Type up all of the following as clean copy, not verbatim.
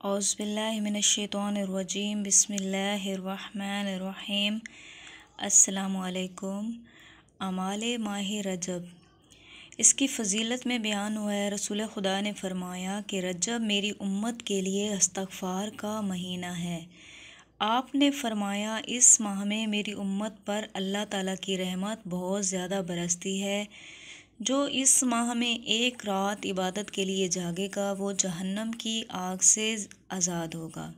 औज़ुबिल्लाहिमिनश्शैतानिर्रजीम बिस्मिल्लाहिर्रहमानिर्रहीम। अस्सलामुअलैकुम। अमाले माह रजब, इसकी फ़जीलत में बयान हुआ है, रसूल खुदा ने फरमाया कि रजब मेरी उम्मत के लिए इस्तग़फ़ार का महीना है। आपने फरमाया, इस माह में मेरी उम्मत पर अल्लाह ताला की रहमत बहुत ज़्यादा बरसती है। जो इस माह में एक रात इबादत के लिए जागेगा वो जहन्नम की आग से आज़ाद होगा।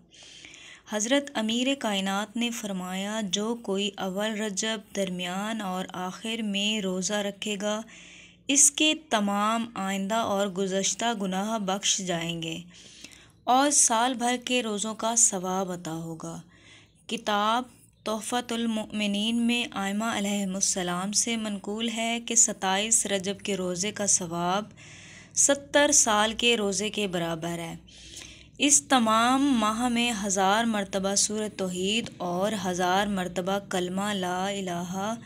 हज़रत अमीर कायनात ने फरमाया, जो कोई अव्वल रजब, दरमियान और आखिर में रोज़ा रखेगा, इसके तमाम आइंदा और गुज़श्ता गुनाह बख्श जाएंगे और साल भर के रोज़ों का सवाब अता होगा। किताब तोहफ़तुल मुमिनीन में आयमा अलैहिस्सलाम से मनकूल है कि 27 रजब के रोज़े का सवाब 70 साल के रोज़े के बराबर है। इस तमाम माह में 1000 मरतबा सूरत तौहीद और 1000 मरतबा कलमा ला इलाहा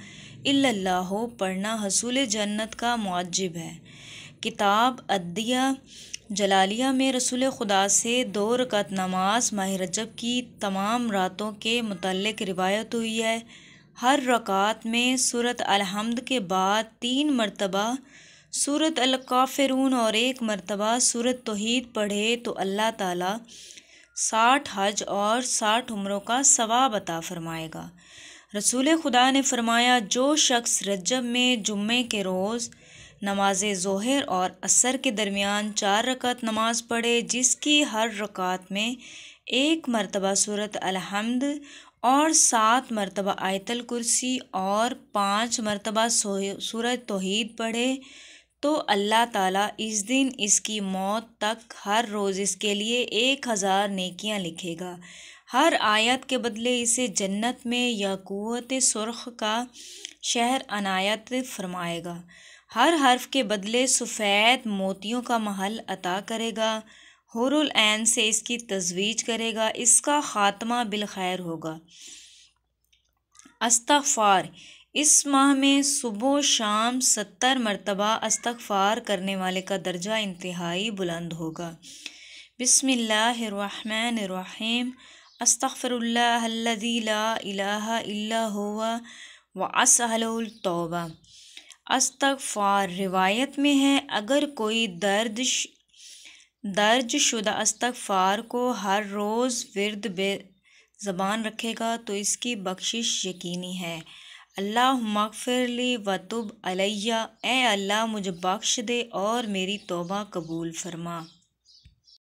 इल्लल्लाह पढ़ना हसूल जन्नत का मुआजिब है। किताब अद्दिया जलालिया में रसूल खुदा से 2 रकात नमाज माह रजब की तमाम रातों के मुतल्लिक रिवायत हुई है। हर रकात में सूरत अल-हम्द के बाद 3 मरतबा सूरत अल-काफ़िरून और 1 मरतबा सूरत तौहीद पढ़े तो अल्लाह ताला 60 हज और 60 उम्रों का सवाब अता फरमाएगा। रसूल खुदा ने फरमाया, जो शख्स रजब में जुम्मे के रोज़ नमाज ज़ोहर और असर के दरमियान 4 रकात नमाज पढ़े, जिसकी हर रकात में 1 मरतबा सूरत अल-हम्द और 7 मरतबा आयतल कुर्सी और 5 मरतबा सूरत तौहीद पढ़े, तो अल्लाह ताला इस दिन इसकी मौत तक हर रोज़ इसके लिए 1000 नेकियां लिखेगा। हर आयत के बदले इसे जन्नत में याकूत सुर्ख का शहर अनायत फरमाएगा। हर हर्फ के बदले सफ़ेद मोतियों का महल अता करेगा। हुरुल ऐन से इसकी तज़वीज करेगा। इसका ख़ात्मा बिलखैर होगा। इस्तग़फ़ार, इस माह में सुबह शाम 70 मरतबा इस्तग़फ़ार करने वाले का दर्जा इंतहाई बुलंद होगा। बिस्मिल्लाहिर्रहमानिर्रहीम। अस्तग़फ़िरुल्लाहल्लज़ी ला इलाहा इल्ला हुवा व अस्अलुहु तौबा। इस्तग़फ़ार रिवायत में है, अगर कोई दर्ज शुदा इस्तग़फ़ार को हर रोज़ विर्द ज़बान रखेगा तो इसकी बख्शिश यकीनी है। अल्लाहुम्मग़फ़िरली व तुब अलैया, ए अल्लाह मुझे बख्श दे और मेरी तौबा कबूल फरमा।